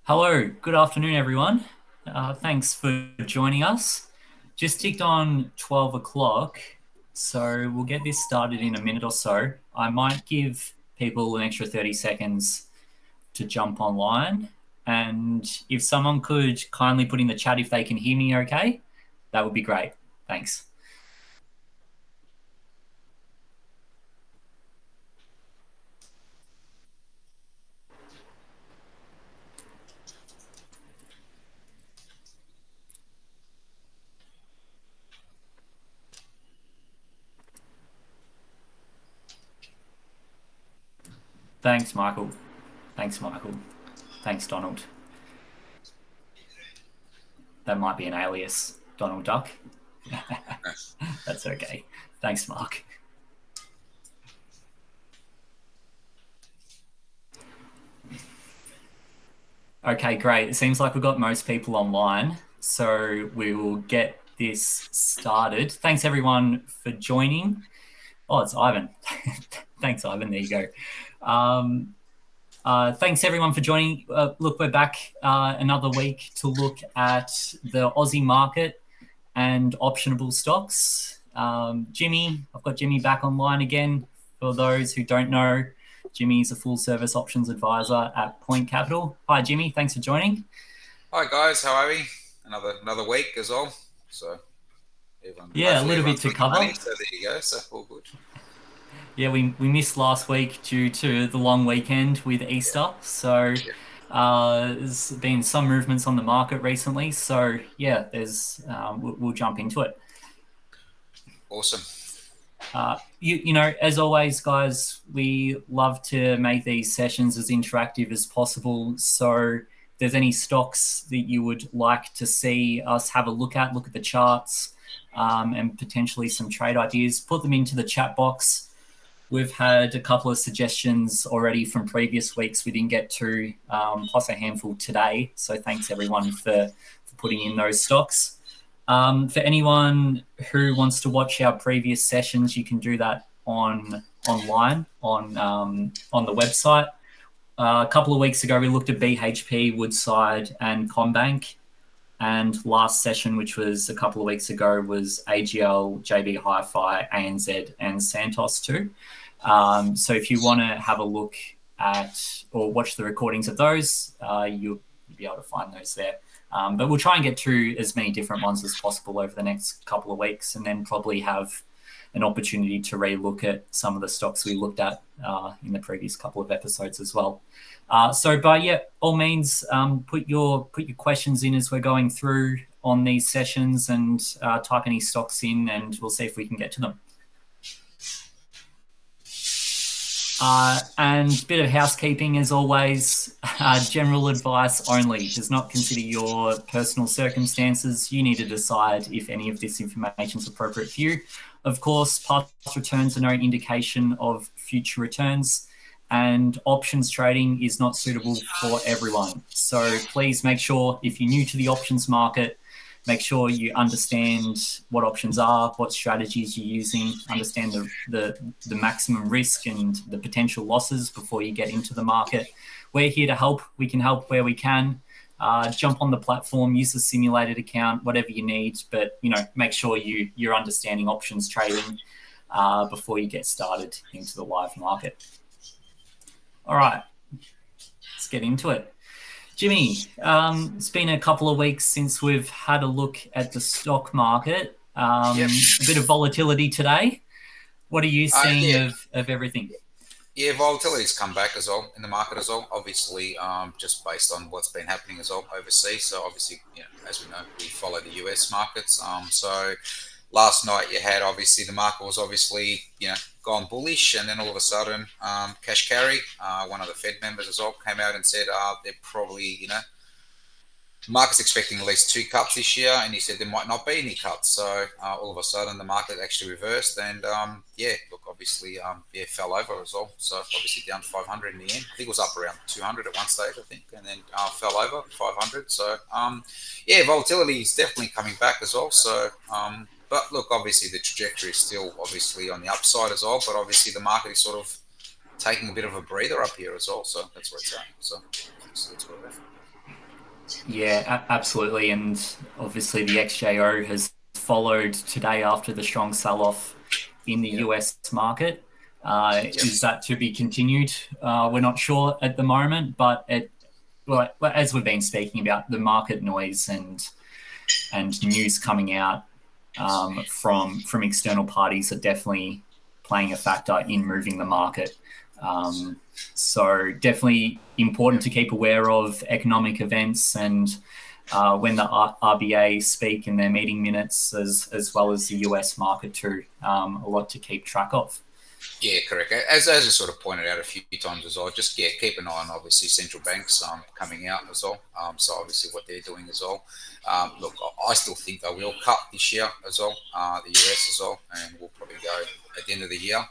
Hello, good afternoon, everyone. Thanks for joining us. Just ticked on 12 o'clock, so we'll get this started in a minute or so. I might give people an extra 30 seconds to jump online. And if someone could kindly put in the chat if they can hear me okay, that would be great. Thanks. Thanks, Michael. Thanks, Michael. Thanks, Donald. That might be an alias, Donald Duck. That's okay. Thanks, Mark. Okay, great. It seems like we've got most people online, so we will get this started. Thanks everyone for joining. Oh, it's Ivan. Thanks, Ivan. There you go. Thanks everyone for joining. Look, we're back another week to look at the Aussie market and optionable stocks. I've got Jimmy back online again. For those who don't know, Jimmy is a full service options advisor at Point Capital. Hi, Jimmy. Thanks for joining. Hi guys, how are we? Another week as well. So yeah, a little bit to cover. Money, so there you go. So all good. Yeah, we missed last week due to the long weekend with Easter. So there's been some movements on the market recently. So yeah, we'll jump into it. Awesome. You know, as always, guys, we love to make these sessions as interactive as possible. So if there's any stocks that you would like to see us have a look at the charts, and potentially some trade ideas, put them into the chat box. We've had a couple of suggestions already from previous weeks we didn't get to, plus a handful today. So thanks everyone for putting in those stocks. For anyone who wants to watch our previous sessions, you can do that online on the website. A couple of weeks ago, we looked at BHP, Woodside, and CommBank. And last session, which was a couple of weeks ago, was AGL, JB Hi-Fi, ANZ, and Santos too. So if you want to have a look at or watch the recordings of those, you'll be able to find those there. But we'll try and get through as many different ones as possible over the next couple of weeks, and then probably have an opportunity to re-look at some of the stocks we looked at in the previous couple of episodes as well. So by all means, put your questions in as we're going through on these sessions, and type any stocks in, and we'll see if we can get to them. And a bit of housekeeping as always, general advice only. Does not consider your personal circumstances. You need to decide if any of this information is appropriate for you. Of course, past returns are no indication of future returns, and options trading is not suitable for everyone. So please make sure, if you're new to the options market, make sure you understand what options are, what strategies you're using, understand the maximum risk and the potential losses before you get into the market. We're here to help. We can help where we can. Jump on the platform, use the simulated account, whatever you need, but make sure you're understanding options trading before you get started into the live market. All right, let's get into it. Jimmy, it's been a couple of weeks since we've had a look at the stock market. A bit of volatility today. What are you seeing of everything? Yeah, volatility's come back as well in the market as well. Obviously, just based on what's been happening as well overseas. So obviously, as we know, we follow the US markets. So last night you had obviously the market was obviously gone bullish, and then all of a sudden Cash Carry, one of the Fed members as well, came out and said they're probably the market's expecting at least 2 cuts this year, and he said there might not be any cuts. So all of a sudden the market actually reversed, and obviously fell over as well. So obviously down to 500 in the end. I think it was up around 200 at one stage, I think, and then fell over 500. So volatility is definitely coming back as well. So but look, obviously the trajectory is still obviously on the upside as well, but obviously the market is sort of taking a bit of a breather up here as well. So that's what it's at. So that's what it is. Yeah, absolutely. And obviously, the XJO has followed today after the strong sell off in the Yep. US market. Yep. Is that to be continued? We're not sure at the moment, but well, as we've been speaking about, the market noise and news coming out from external parties are definitely playing a factor in moving the market. So definitely important Yep. to keep aware of economic events and when the RBA speak in their meeting minutes, as well as the US market too. A lot to keep track of. Yeah, correct. As I sort of pointed out a few times as well, just keep an eye on obviously central banks coming out as well. So obviously what they're doing as well. Look, I still think they will cut this year as well, the US as well, and we'll probably go at the end of the year.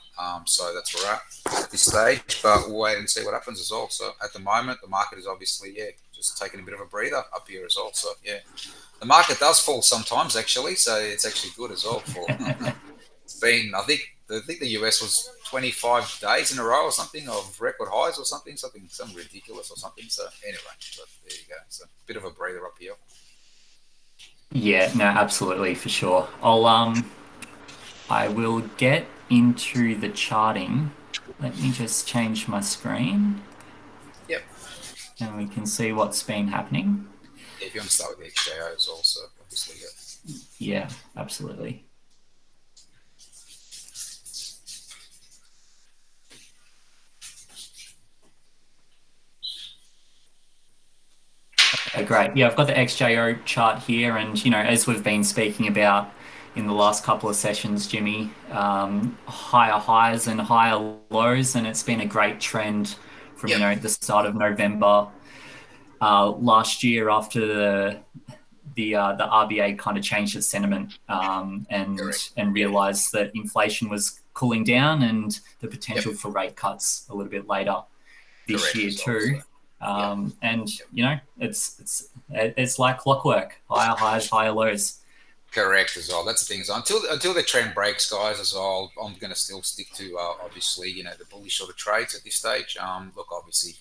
So that's where we're at this stage, but we'll wait and see what happens as well. So at the moment, the market is obviously just taking a bit of a breather up here as well. So yeah, the market does fall sometimes actually, so it's actually good as well for. It's been, I think the US was 25 days in a row or something of record highs or something ridiculous or something. So anyway, but there you go. It's a bit of a breather up here. Yeah, no, absolutely for sure. I will get into the charting. Let me just change my screen Yep. and we can see what's been happening. If you want to start with the XJOs also, obviously, yeah. Yeah, absolutely. Okay, great. Yeah, I've got the XJO chart here, and as we've been speaking about in the last couple of sessions, Jimmy, higher highs and higher lows, and it's been a great trend from Yep. the start of November last year after the RBA kind of changed its sentiment Correct. and Yeah. realized that inflation was cooling down and the Yep. potential for rate cuts a little bit later this Correct year as well. So, too. yep. And Yep. it's like clockwork, higher highs, higher lows. Correct as well. That's the thing. So until the trend breaks, guys, as well, I'm going to still stick to obviously the bullish sort of trades at this stage. Look, obviously,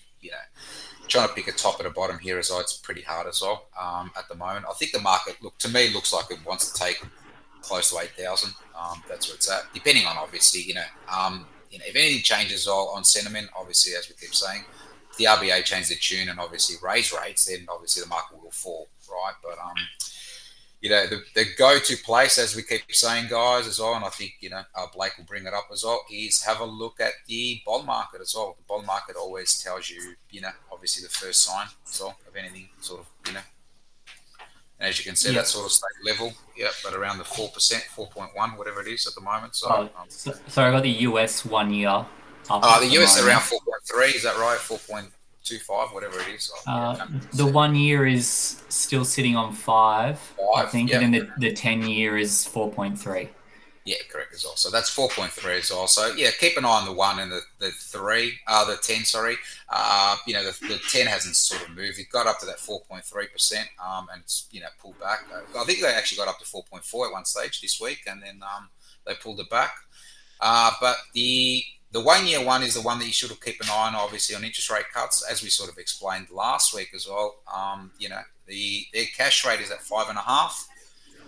trying to pick a top and a bottom here as well, it's pretty hard as well at the moment. I think the market, look, to me, looks like it wants to take close to 8,000. That's where it's at, depending on obviously, if anything changes on sentiment, obviously, as we keep saying, if the RBA change their tune and obviously raise rates, then obviously the market will fall, right? But the go-to place, as we keep saying, guys, as well, and I think Blake will bring it up as well, is have a look at the bond market as well. The bond market always tells you, obviously the first sign as well of anything sort of, and as you can see, that Yep. sort of stayed level, yeah, but around the 4%, 4.1, whatever it is at the moment. So, So I got the US 1 year up at the the US around moment. 4.3, is that right? 4.25, whatever it is. So, yeah, Uh, can't the see. 1 year is still sitting on 5, I Five, think, and yeah. then the 10 year is 4.3. Yeah, correct as well. So that's 4.3 as well. So yeah, keep an eye on the one and the three, the 10, sorry. The 10 hasn't sort of moved. It got up to that 4.3%, and it's, pulled back. I think they actually got up to 4.4 at one stage this week, and then they pulled it back. But the 1 year one is the one that you should keep an eye on, obviously, on interest rate cuts, as we sort of explained last week as well. Their cash rate is at 5.5.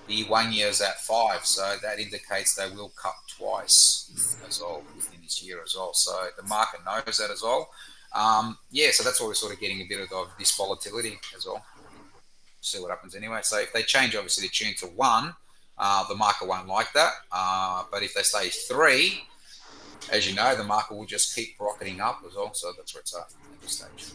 The 1 year is at 5, so that indicates they will cut twice as well within this year as well. So the market knows that as well. So that's why we're sort of getting a bit of this volatility as well. See what happens anyway. So if they change, obviously, the tune to 1, the market won't like that. But if they stay 3, as you know, the market will just keep rocketing up as well. So that's where it's at this stage.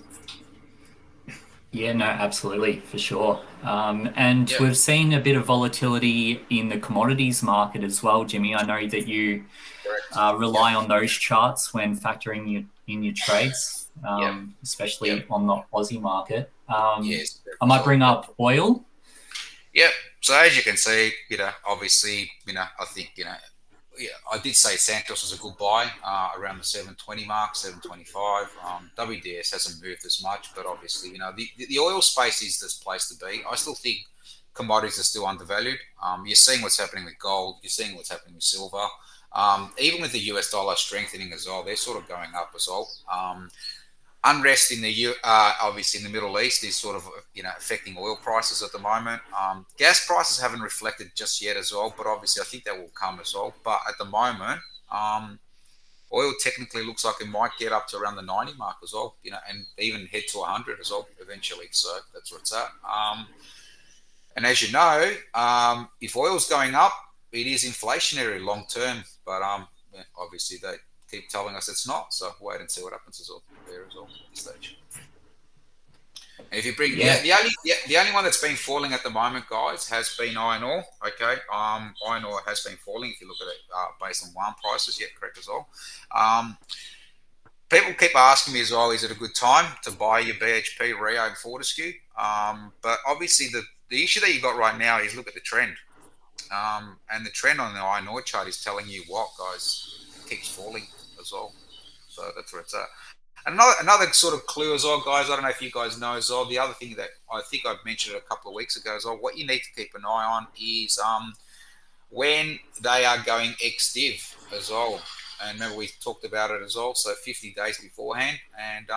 Yeah, no, absolutely, for sure. And Yep. we've seen a bit of volatility in the commodities market as well, Jimmy. I know that you Correct. Yep. rely on those charts when factoring in your trades, Yep. Yep. especially on the Aussie market. Yes. I As might well. bring Yep. up oil. Yep. So as you can see, obviously, I think, yeah, I did say Santos was a good buy around the 720 mark, 725. WDS hasn't moved as much, but obviously, the oil space is this place to be. I still think commodities are still undervalued. You're seeing what's happening with gold. You're seeing what's happening with silver. Even with the US dollar strengthening as well, they're sort of going up as well. unrest in the obviously in the Middle East is sort of affecting oil prices at the moment. Gas prices haven't reflected just yet as well, but obviously I think that will come as well. But at the moment, oil technically looks like it might get up to around the 90 mark as well, and even head to 100 as well eventually. So that's where it's at. And as you know, if oil's going up, it is inflationary long term. But obviously they keep telling us it's not. So wait and see what happens as well there as well at this stage. And if you bring the only one that's been falling at the moment, guys, has been iron ore. Okay, iron ore has been falling. If you look at it based on one prices, yeah, correct as well. People keep asking me as well, is it a good time to buy your BHP, Rio, and Fortescue? But obviously the issue that you got right now is look at the trend. And the trend on the iron ore chart is telling you what, guys, it keeps falling as well. So that's where it's at. And another sort of clue as well, guys, I don't know if you guys know as well, the other thing that I think I've mentioned a couple of weeks ago as well, what you need to keep an eye on is when they are going ex-div as well. And remember, we talked about it as well, so 50 days beforehand. And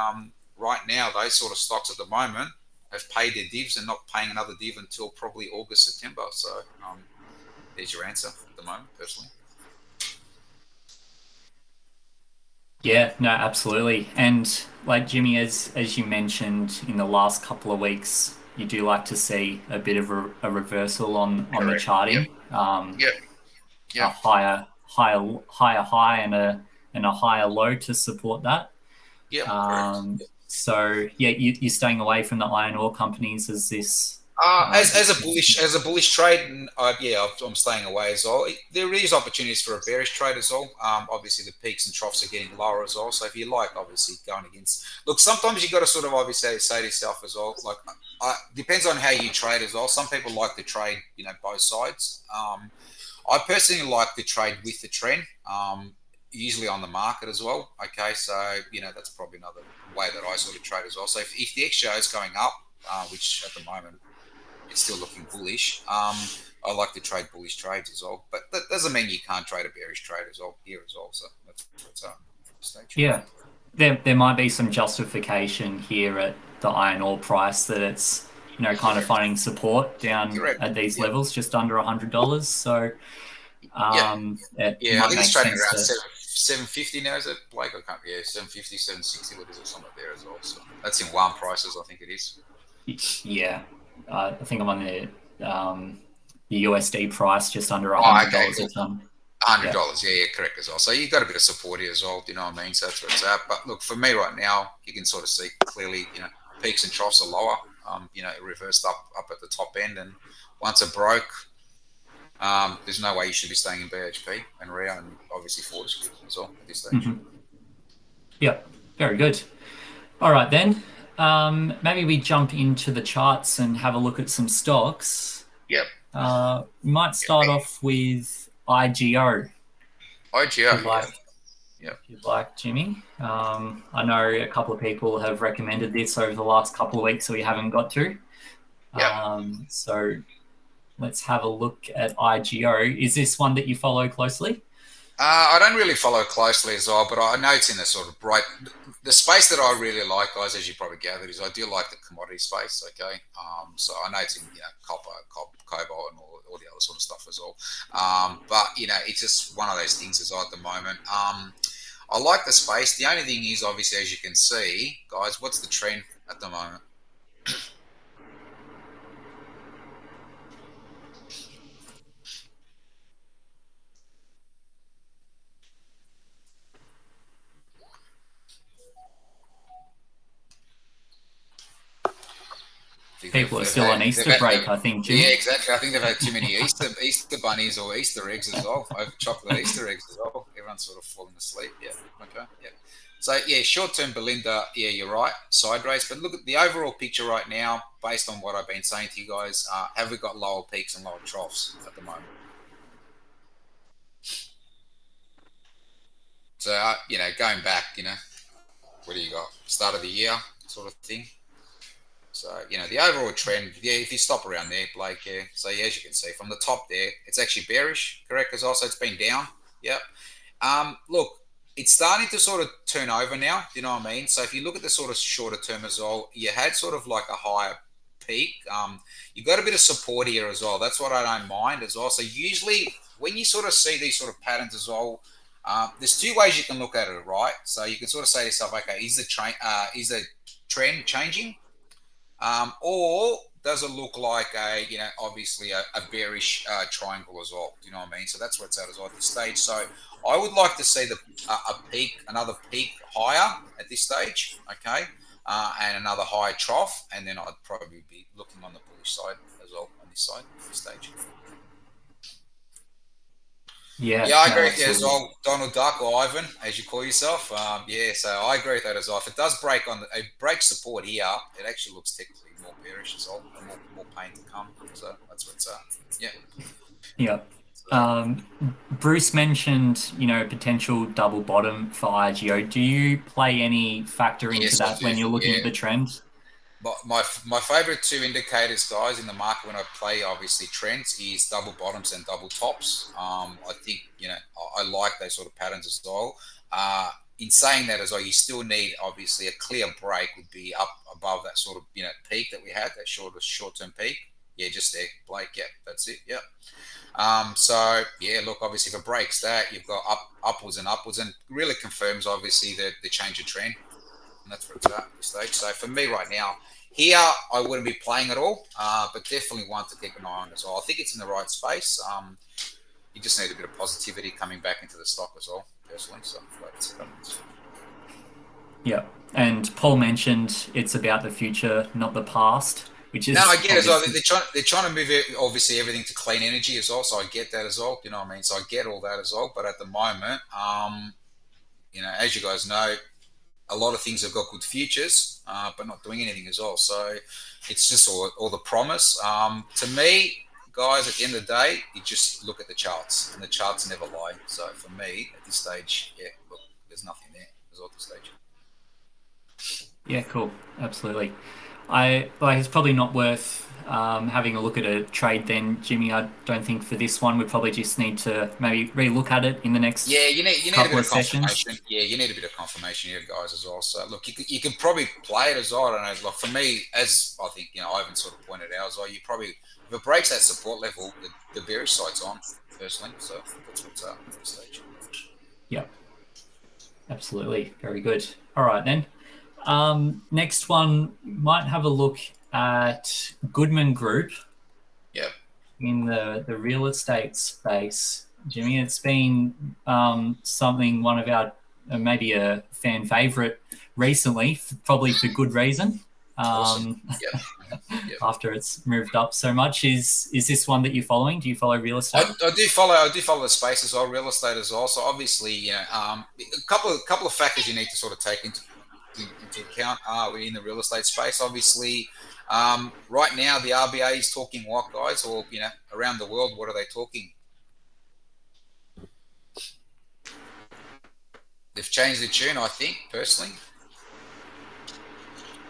right now, those sort of stocks at the moment have paid their divs and not paying another div until probably August, September. So there's your answer at the moment, personally. Yeah, no, absolutely. And like Jimmy, as you mentioned in the last couple of weeks, you do like to see a bit of a reversal on the Correct. charting. Yep. A higher high and a higher low to support that. Yep. Correct. So yeah, you're staying away from the iron ore companies as this. As a bullish trade, I'm staying away as well. There is opportunities for a bearish trade as well. Obviously, the peaks and troughs are getting lower as well. So if you like, obviously, going against. Look, sometimes you got to sort of obviously say to yourself as well. Like, depends on how you trade as well. Some people like to trade, both sides. I personally like to trade with the trend. Usually on the market as well. Okay, so that's probably another way that I sort of trade as well. So if the XJ is going up, which at the moment it's still looking bullish. I like to trade bullish trades as well, but that doesn't mean you can't trade a bearish trade as well here as well. So that's what's stage. Yeah, there might be some justification here at the iron ore price that it's kind of finding support down at these levels, just under $100. So it I might think make it's trading sense around 750 now. Is it, Blake? I can't. Yeah, 750, 760. What is it? Somewhere there as well. So that's in one prices. I think it is. Yeah, I think I'm on the USD price just under $100 a ton. $100, yeah, correct as well. So you've got a bit of support here as well. Do you know what I mean? So that's where it's at. But look, for me right now, you can sort of see clearly, peaks and troughs are lower. It reversed up at the top end, and once it broke, there's no way you should be staying in BHP and Rio and obviously Fortescue as well at this stage. Mm-hmm. Yep, very good. All right then. Maybe we jump into the charts and have a look at some stocks. Yep. We might start off with IGO. IGO, if you'd like, Jimmy. I know a couple of people have recommended this over the last couple of weeks, so we haven't got to. So let's have a look at IGO. Is this one that you follow closely? I don't really follow closely as well, but I know it's in the sort of the space that I really like, guys, as you probably gathered, is I do like the commodity space, okay? So I know it's in, copper, cobalt, and all the other sort of stuff as well. But, it's just one of those things as well at the moment. I like the space. The only thing is, obviously, as you can see, guys, what's the trend at the moment? People are still on Easter break, I think, Jimmy. Yeah, exactly. I think they've had too many Easter bunnies or Easter eggs as well. Over chocolate Easter eggs as well. Everyone's sort of falling asleep. Yeah. Okay. Yeah. So yeah, short-term Belinda. Yeah, you're right. Side race, but look at the overall picture right now. Based on what I've been saying to you guys, have we got lower peaks and lower troughs at the moment? So going back, what do you got? Start of the year sort of thing. So, the overall trend, if you stop around there, Blake, so as you can see from the top there, it's actually bearish, correct? Because also it's been down. Yep. Look, it's starting to sort of turn over now. You know what I mean? So if you look at the sort of shorter term as well, you had sort of like a higher peak. You got a bit of support here as well. That's what I don't mind as well. So usually when you sort of see these sort of patterns as well, there's two ways you can look at it, right? So you can sort of say to yourself, okay, is the trend changing? Or does it look like obviously a bearish triangle as well? Do you know what I mean? So that's where it's at as well at this stage. So I would like to see another peak higher at this stage, okay, and another high trough, and then I'd probably be looking on the bullish side as well on this side at this stage. Yeah, Yeah, I no, agree with you as absolutely. well, Donald Duck or Ivan, as you call yourself. Yeah, so I agree with that as well. If it does it breaks support here, it actually looks technically more bearish as well, and more pain to come. So that's what it's yeah. Yeah. So Bruce mentioned, potential double bottom for IGO. Do you play any factor into yes, I that do. when you're looking Yeah, at the trend? but my favorite two indicators, guys, in the market when I play obviously trends is double bottoms and double tops. I think I like those sort of patterns as well. In saying that as well, you still need obviously a clear break would be up above that sort of peak that we had, that short term peak. Yeah, just there, Blake. Yeah, that's it. Yeah. So yeah, look, obviously if it breaks that, you've got upwards and upwards, and really confirms obviously the change of trend, and that's where it's at this stage. So for me right now, here I wouldn't be playing at all, but definitely one to keep an eye on as well. I think it's in the right space. You just need a bit of positivity coming back into the stock as well, personally. So let's see what happens. Yeah. And Paul mentioned it's about the future, not the past, which No, I is get it as well. obviously, They're trying to move it, obviously everything to clean energy as well. So I get that as well. You know what I mean? So I get all that as well. But at the moment, as you guys know, a lot of things have got good futures, but not doing anything as well. So it's just all the promise. To me, guys, at the end of the day, you just look at the charts, and the charts never lie. So for me, at this stage, yeah, look, there's nothing there as well at this stage. yeah, cool. Absolutely. It's probably not worth having a look at a trade then, Jimmy. I don't think for this one, we probably just need to maybe relook at it in the next Yeah, you need a bit couple of of sessions. confirmation. Yeah, you need a bit of confirmation here, guys, as well. So look, you can probably play it as well. I don't know. Like for me, as I think Ivan sort of pointed out as well, you probably if it breaks that support level, the bearish side's on personally. So that's what's up at this stage. Yep, absolutely. Very good. All right, then. Next one, might have a look at Goodman Group Yep. in the real estate space. Jimmy, it's been something one of our maybe a fan favorite recently, probably for good reason. Awesome. Um, Yep. Yep. after it's moved up so much, is this one that you're following? Do you follow real estate? I do follow the space as well, real estate as well. So obviously, a couple of factors you need to sort of take into account in the real estate space. Obviously, right now the RBA is talking what, guys, or around the world, what are they talking? They've changed the tune, I think, personally.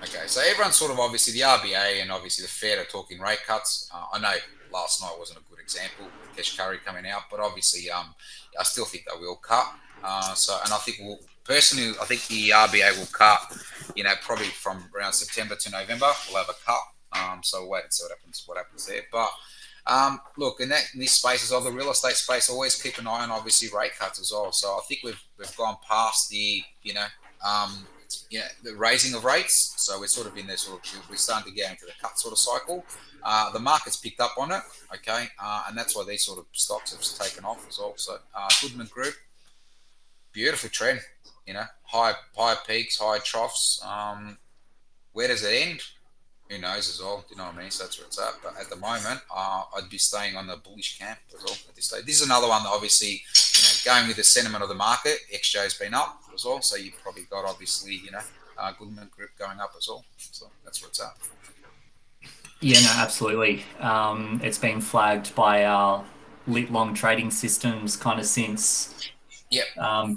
Okay, so everyone's sort of obviously the RBA and obviously the Fed are talking rate cuts. I know last night wasn't a good example, Cash Curry coming out, but obviously I still think they will cut. And I think personally, I think the RBA will cut, probably from around September to November, we'll have a cut. So wait and see what happens there. But look, in this space as well, the real estate space, always keep an eye on obviously rate cuts as well. So I think we've gone past the the raising of rates. So we're sort of in this we're starting to get into the cut sort of cycle. The market's picked up on it, okay, and that's why these sort of stocks have taken off as well. So Goodman Group, beautiful trend, high peaks, high troughs. Where does it end? Who knows as well? Do you know what I mean? So that's where it's at. But at the moment, I'd be staying on the bullish camp as well at this stage. This is another one that obviously, going with the sentiment of the market, XJ's been up as well. So you've probably got obviously, Goodman Group going up as well. So that's where it's at. Yeah, no, absolutely. It's been flagged by our lit long trading systems kind of since Yep.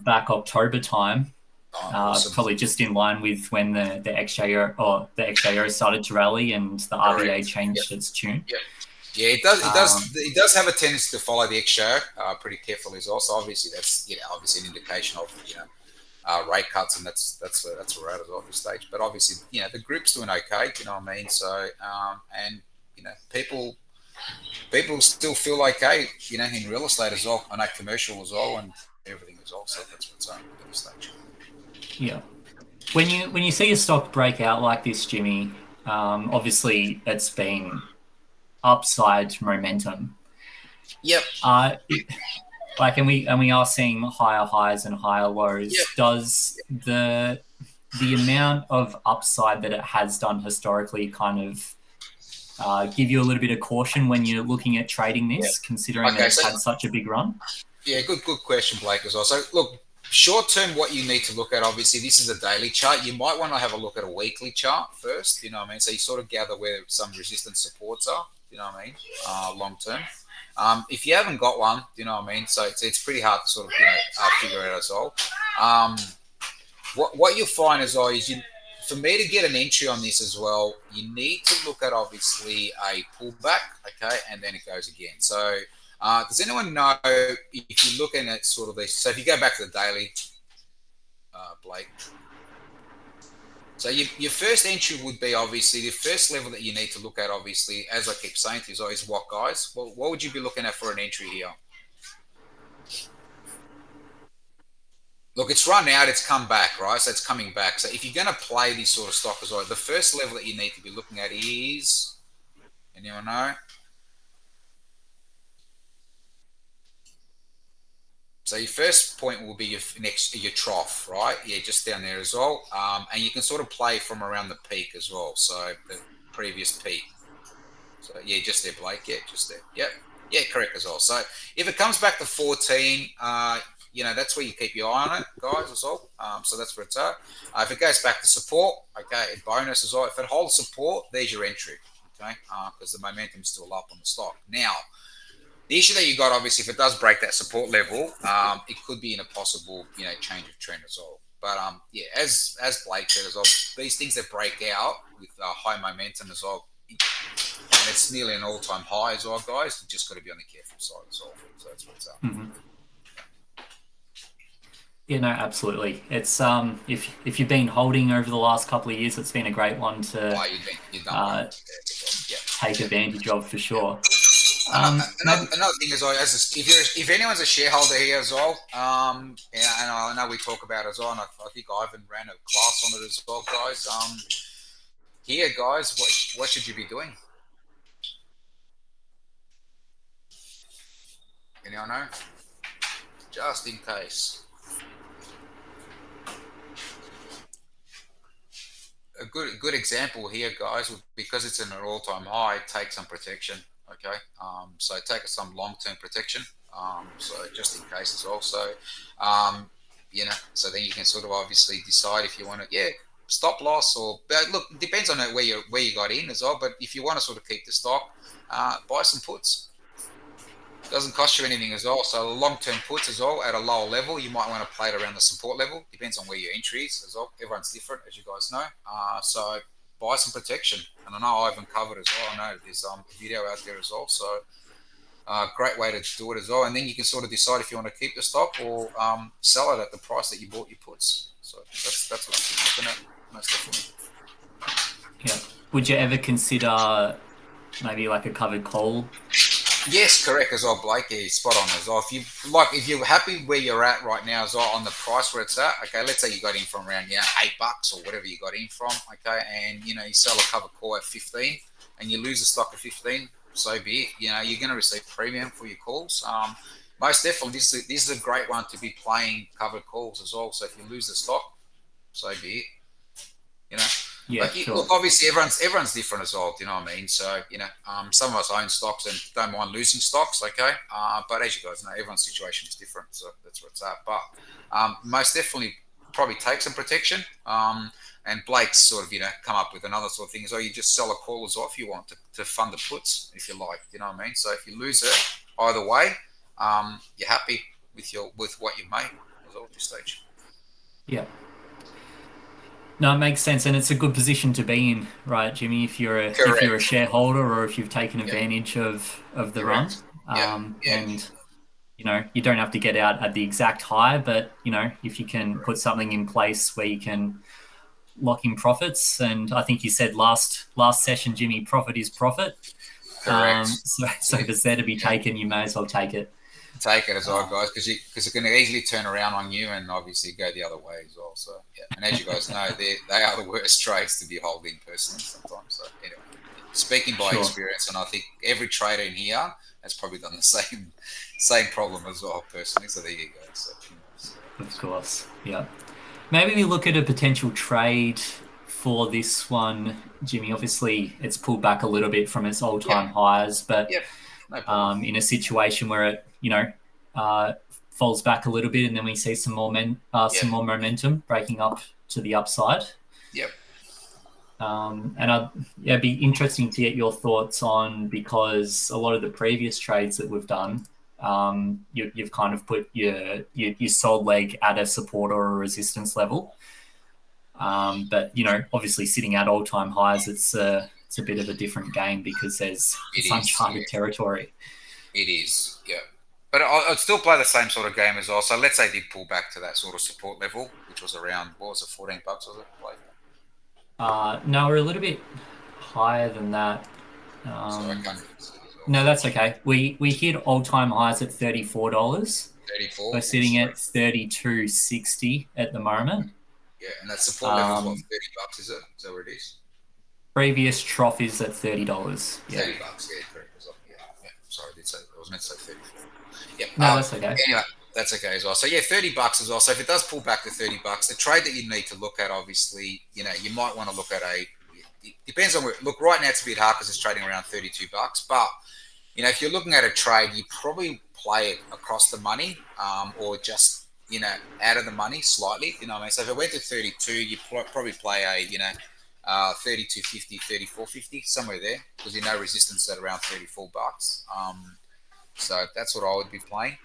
back October time. Awesome. Probably just in line with when the XJO started to rally and the RBA changed its tune. Yep. Yeah, it does have a tendency to follow the XJO pretty carefully as well. So obviously that's obviously an indication of rate cuts, and that's where we're at as well at this stage. But obviously, the group's doing okay. You know what I mean? So and people still feel okay. In real estate as well, I know commercial as well, and everything as well. So that's what's at this stage. Yeah. When you see a stock break out like this, Jimmy, obviously it's been upside momentum. Yep. And we are seeing higher highs and higher lows. Yep. Does the amount of upside that it has done historically kind of give you a little bit of caution when you're looking at trading this, considering that it's had such a big run? Yeah, good question, Blake, as well. So look, short term, what you need to look at, obviously, this is a daily chart. You might want to have a look at a weekly chart first. You know what I mean? So you sort of gather where some resistance supports are. You know what I mean? Long term. If you haven't got one, you know what I mean? So it's pretty hard to sort of figure out as well. What you'll find as well is for me to get an entry on this as well, you need to look at obviously a pullback, okay, and then it goes again. So does anyone know if you're looking at sort of this? So if you go back to the daily, Blake. So your first entry would be obviously the first level that you need to look at, obviously, as I keep saying to you, is what, guys? What would you be looking at for an entry here? Look, it's run out, it's come back, right? So it's coming back. So if you're going to play this sort of stock as well, the first level that you need to be looking at is, anyone know? So your first point will be your trough, right? Yeah, just down there as well. And you can sort of play from around the peak as well. So the previous peak. So yeah, just there, Blake. Yeah, just there. Yep. Yeah, correct as well. So if it comes back to 14, that's where you keep your eye on it, guys, as well. So that's where it's at. If it goes back to support, okay, bonus as well. If it holds support, there's your entry, okay, because the momentum's still up on the stock. Now, the issue that you got, obviously, if it does break that support level, it could be in a possible, change of trend as well. But as Blake said as well, these things that break out with high momentum as well, and it's nearly an all-time high as well, guys. You just got to be on the careful side as well. So that's what's up. Mm-hmm. Yeah, no, absolutely. It's if you've been holding over the last couple of years, it's been a great one to take advantage of for sure. Another thing is, if anyone's a shareholder here as well, and I know we talk about it as well, and I think Ivan ran a class on it as well, guys. Here, guys, what should you be doing? Anyone know? Just in case. A good example here, guys, because it's in an all-time high, take some protection. Okay, so take some long-term protection. So just in case as well. So, so then you can sort of obviously decide if you want to, stop loss but look, it depends on where you got in as well. But if you want to sort of keep the stock, buy some puts. It doesn't cost you anything as well. So long-term puts as well at a lower level, you might want to play it around the support level. Depends on where your entry is as well. Everyone's different, as you guys know. So buy some protection. And I know Ivan covered as well. I know there's a video out there as well. So great way to do it as well. And then you can sort of decide if you want to keep the stock or sell it at the price that you bought your puts. So that's what I'm looking at, most definitely. Yeah. Would you ever consider maybe like a covered call? Yes, correct as well, Blake. Yeah, spot on as well. If you're happy where you're at right now as well on the price where it's at, okay, let's say you got in from around $8 or whatever you got in from, okay, and you sell a covered call at 15 and you lose the stock at 15, so be it. You're going to receive premium for your calls. Most definitely, this is a great one to be playing covered calls as well. So if you lose the stock, so be it. Yeah, sure. Look, obviously everyone's different as well. Do you know what I mean? So some of us own stocks and don't mind losing stocks. Okay, but as you guys know, everyone's situation is different. So that's where it's at. But most definitely, probably take some protection. And Blake's sort of come up with another sort of thing. So you just sell a call as well if you want to fund the puts, if you like. You know what I mean? So if you lose it, either way, you're happy with what you've made as well at this stage. Yeah. No, it makes sense, and it's a good position to be in, right, Jimmy? If you're a shareholder or if you've taken advantage of the run, and you don't have to get out at the exact high, but if you can put Correct. something in place where you can lock in profits, and I think you said last session, Jimmy, profit is profit. Correct. So See? if it's there to be Yeah. taken, you may as well take it. Take it as well, Um, guys, because it can easily turn around on you and obviously go the other way as well. So yeah, and as you guys know, they are the worst trades to be holding personally sometimes. So anyway, yeah. Speaking by sure, experience, and I think every trader in here has probably done the same problem as well personally. So there you go. So, of course, yeah. Maybe we look at a potential trade for this one, Jimmy. Obviously, it's pulled back a little bit from its yep, all-time highs, but yep, no problem. in a situation where it, uh, falls back a little bit, and then we see Yep, some more momentum breaking up to the upside. yep, And yeah, it'd be interesting to get your thoughts on, because a lot of the previous trades that we've done, you've kind of put your sold leg at a support or a resistance level. But obviously sitting at all time highs, it's a bit of a different game because it it's is. uncharted Yeah, territory. it is. Yeah. But I'd still play the same sort of game as well. So let's say they pull back to that sort of support level, which was around, what was it, $14, was it? Like, No, we're a little bit higher than that. so I Um, can't even see as well. no, So that's okay. We hit all time highs at $34. 34, We're oh, sitting sorry. at 32.60 at the moment. Yeah, and that support level is what, Um, $30, is it? Is that what it is? Previous trough is at $30. Yeah. $30, yeah, correct. Yeah, yeah. Sorry, I did say I was meant to say 34. Yeah. No, that's okay. Anyway, that's okay as well. So yeah, $30 as well. So if it does pull back to $30, the trade that you need to look at, obviously, you might want to look at it depends on where. Look, right now it's a bit hard because it's trading around $32, but if you're looking at a trade, you probably play it across the money, or just out of the money slightly. You know what I mean? So if it went to 32, you probably play a 32.50, 34.50, somewhere there, because you know resistance at around $34. So that's what I would be playing.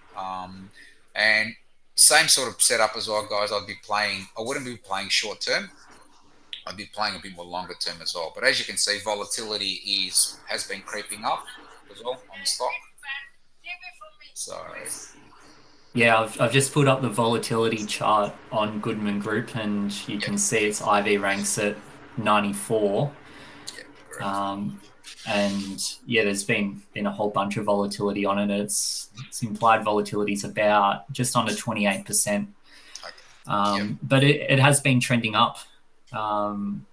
And same sort of setup as well, guys. I'd be playing. I wouldn't be playing short term. I'd be playing a bit more longer term as well. But as you can see, volatility has been creeping up as well on the stock. So Yeah, I've just put up the volatility chart on Goodman Group, and you yeah, can see its IV ranks at 94. yeah, correct. Um, and yeah, there's been a whole bunch of volatility on it. Its implied volatility is about just under 28%. Okay. Yep, But it has been trending up.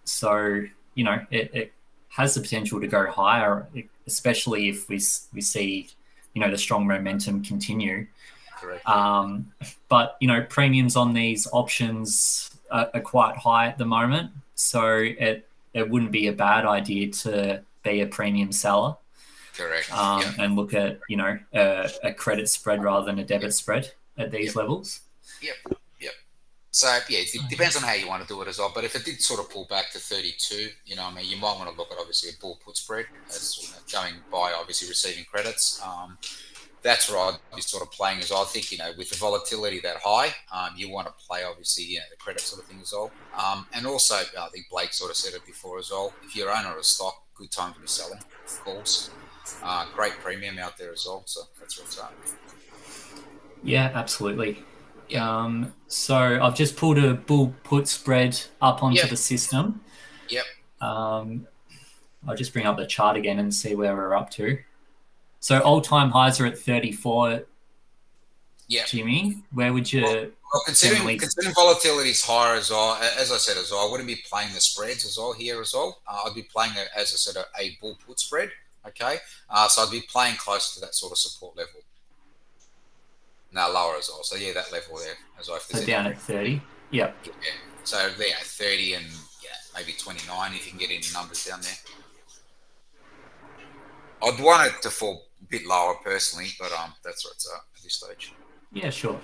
So it has the potential to go higher, especially if we see the strong momentum continue. correct. Yeah, But premiums on these options are quite high at the moment, so it wouldn't be a bad idea to be a premium seller, correct. Yeah, and look at a credit spread rather than a yep, debit spread at these yep, levels. yep, yep. So yeah, it depends on how you want to do it as well. But if it did sort of pull back to 32, I mean, you might want to look at obviously a bull put spread as going by obviously receiving credits. That's where I'd be sort of playing as well. I think, with the volatility that high, you want to play obviously, the credit sort of thing as well. And also, I think Blake sort of said it before as well. If you're owner of a stock, good time to be selling, of course. Great premium out there as well. So that's what's up. Yeah, absolutely. Yep. So I've just pulled a bull put spread up onto Yep. the system. Yep. Um, I'll just bring up the chart again and see where we're up to. So all-time highs are at 34, Yep. Jimmy. Where would Well, you considering generally? considering volatility is higher as well, as I said as well, I wouldn't be playing the spreads as well here as well. I'd be playing, as I said, a bull put spread. Okay, so I'd be playing close to that sort of support level. No, lower as well. So yeah, that level there as well. If So there's any down pre, at 30. Yep. yeah. So there, 30 and maybe 29 if you can get any numbers down there. I'd want it to fall a bit lower personally, but that's where it's at this stage. Yeah, sure.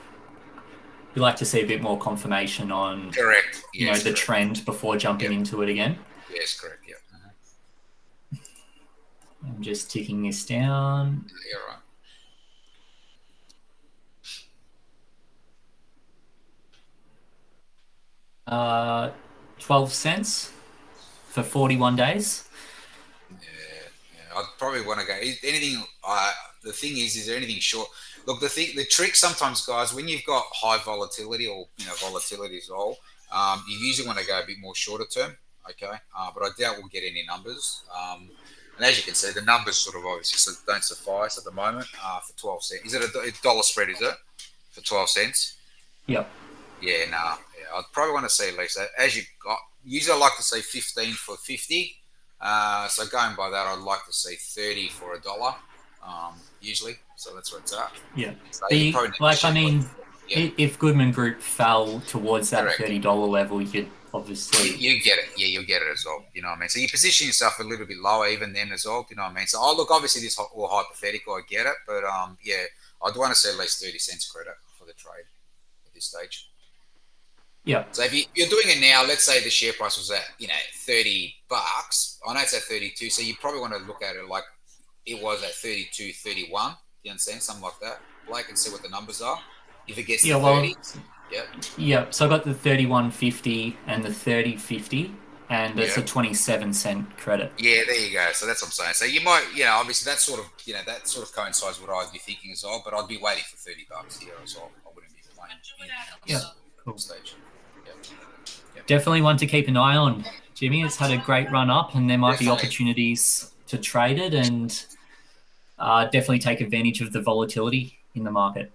We like to see a bit more confirmation on, Correct. Yes, the correct. trend before jumping Yep. into it again. Yes, correct. Yeah. I'm just ticking this down. Yeah, right. 12 cents for 41 days. Yeah, I'd probably want to go anything. The thing is there anything short? look, the trick sometimes, guys, when you've got high volatility or volatility as well, you usually want to go a bit more shorter term. Okay, but I doubt we'll get any numbers. And as you can see, the numbers sort of obviously don't suffice at the moment for 12 cents. Is it a dollar spread? Is it for 12 cents? Yep. Yeah, nah. Yeah, I'd probably want to see at least that. As you got, usually I like to say 15 for 50. So going by that, I'd like to see 30 for a dollar. Usually, so that's where it's at. Yeah. So you probably yeah, if Goodman Group fell towards that correct. $30 level, you'd obviously You get it. Yeah, you'll get it as well. You know what I mean? So you position yourself a little bit lower even then as well. You know what I mean? So, look, obviously this all hypothetical. I get it, but yeah, I'd want to see at least 30 cents credit for the trade at this stage. yeah. So if you're doing it now, let's say the share price was at $30. I know it's at 32, so you probably want to look at it like it was at 32, 31. You understand? Something like that. Blake, and see what the numbers are. If it gets to 30, yep. Yeah, so I got the 31.50 and the 30.50, and it's a 27-cent credit. Yeah, there you go. So that's what I'm saying. So you might, obviously that sort of coincides with what I'd be thinking as well. But I'd be waiting for $30 here as well. I wouldn't be playing Cool. Stage. Yep. Definitely one to keep an eye on, Jimmy. It's had a great run up, and there might be opportunities to trade it, and definitely take advantage of the volatility in the market.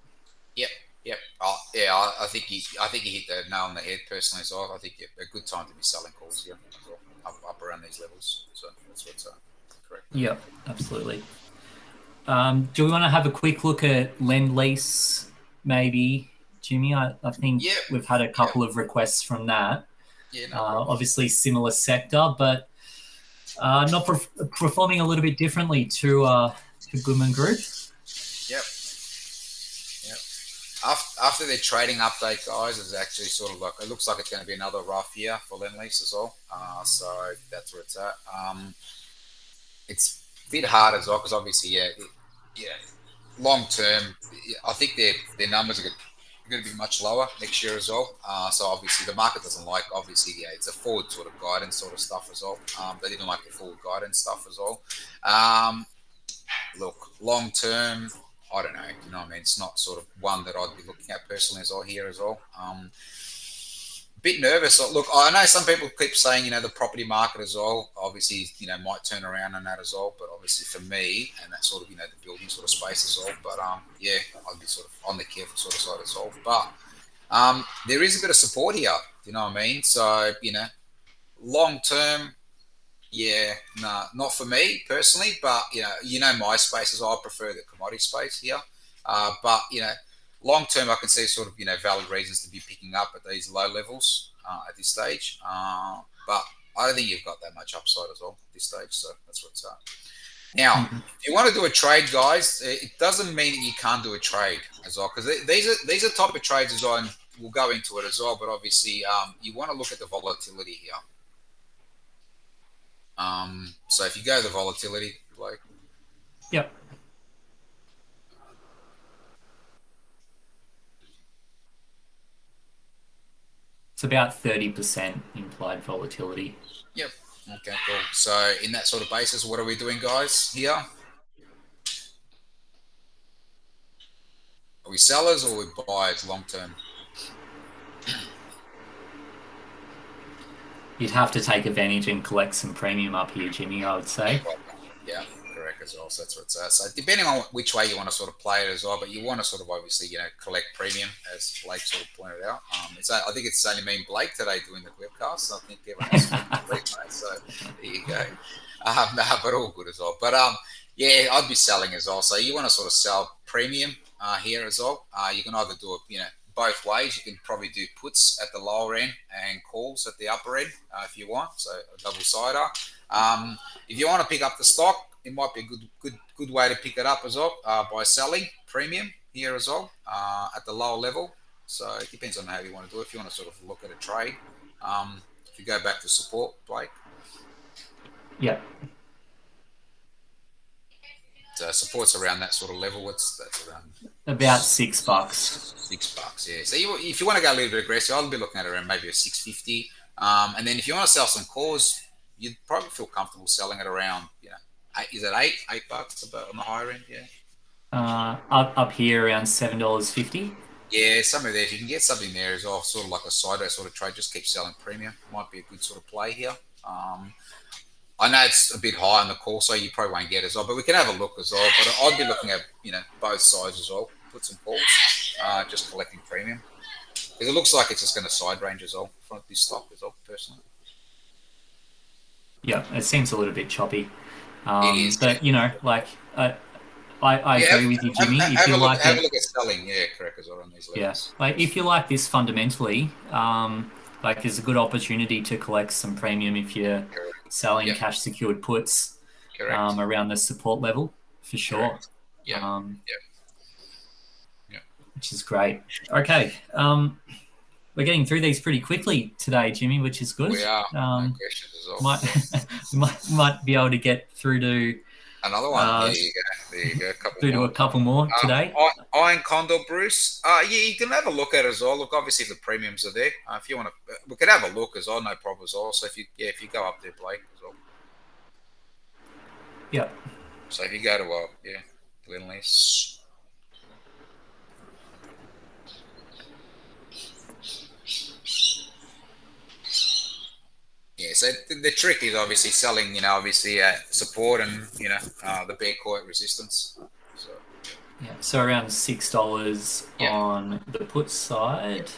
Yep. I think you hit the nail on the head personally as well. I think a good time to be selling calls here as well, up around these levels. So that's what's correct. Yeah, absolutely. Do we want to have a quick look at Lend-Lease, maybe, Jimmy? I think we've had a couple of requests from that. Yeah, no obviously similar sector, but not performing a little bit differently to Goodman Group. Yep. After their trading update, guys, is actually sort of like, it looks like it's going to be another rough year for Lend-Lease as well. So that's where it's at. It's a bit hard as well because obviously, long term, I think their numbers are going to be much lower next year as well. So obviously the market doesn't like, it's a forward sort of guidance sort of stuff as well. They didn't like the forward guidance stuff as well. Look, long term, I don't know. You know what I mean? It's not sort of one that I'd be looking at personally as well here as well. Bit nervous. Look, I know some people keep saying, the property market as well, obviously, might turn around on that as well. But obviously for me, and that sort of, the building sort of space as well. But I'd be sort of on the careful sort of side as well. But there is a bit of support here. You know what I mean? So, long term, not for me personally, but my space as well. I prefer the commodity space here. But long term, I can see sort of valid reasons to be picking up at these low levels at this stage. But I don't think you've got that much upside as well at this stage. So that's what's up. Now, if you want to do a trade, guys, it doesn't mean that you can't do a trade as well, because these are type of trades as well, and we'll go into it as well. But obviously, you want to look at the volatility here. So if you go to the volatility, Blake. Yep. It's about 30% implied volatility. Yep. Okay, cool. So in that sort of basis, what are we doing, guys, here? Are we sellers or are we buyers long term? You'd have to take advantage and collect some premium up here, Jimmy, I would say. Yeah, correct as well. So that's what it's at. So depending on which way you want to sort of play it as well, but you want to sort of obviously, collect premium, as Blake sort of pointed out. I think it's only me and Blake today doing the webcast. So I think everyone else so there you go. But all good as well. But I'd be selling as well. So you want to sort of sell premium here as well. You can either do it, both ways. You can probably do puts at the lower end and calls at the upper end if you want. So a double sider. If you want to pick up the stock, it might be a good way to pick it up as well by selling premium here as well at the lower level. So it depends on how you want to do it. If you want to sort of look at a trade, if you go back to support, Blake. Yeah. So support's around that sort of level. That's around about $6. $6, yeah. So if you want to go a little bit aggressive, I'll be looking at around maybe a 650. And then if you want to sell some calls, you'd probably feel comfortable selling it around, is it $8 about on the higher end? Yeah. Up here around $7.50. Yeah, somewhere there. If you can get something there as well, sort of like a sideways sort of trade, just keep selling premium. Might be a good sort of play here. I know it's a bit high on the call, so you probably won't get as well. But we can have a look as well. But I'd be looking at both sides as well. Put some calls, just collecting premium because it looks like it's just going to side range as well from this stock as well. Personally, Yeah, it seems a little bit choppy. it is. But like I Yeah, agree with you, Jimmy. If have you a look. like Have a it, look at selling. Yeah, correct as well on these yeah, levels. like if you like this fundamentally, like there's a good opportunity to collect some premium if you're Correct. selling Yep. cash secured puts Correct. around the support level for sure. Correct. Yep. Um, Yep. Yep. which is great. Okay, we're getting through these pretty quickly today, Jimmy, which is good. We are. No questions as well. Might Yep. might be able to get through to Another one. There you go. There you go. A couple through to more. a couple more today. Iron Condor, Bruce. Yeah, you can have a look at it as well. Look, obviously the premiums are there. If you want to, we could have a look as well. No problem as well. So if you go up there, Blake as well. Yeah. So if you go to Glenlease. Yeah, so the trick is obviously selling, obviously support and the bear coil resistance. So Yeah, so around $6 yeah, on the put side.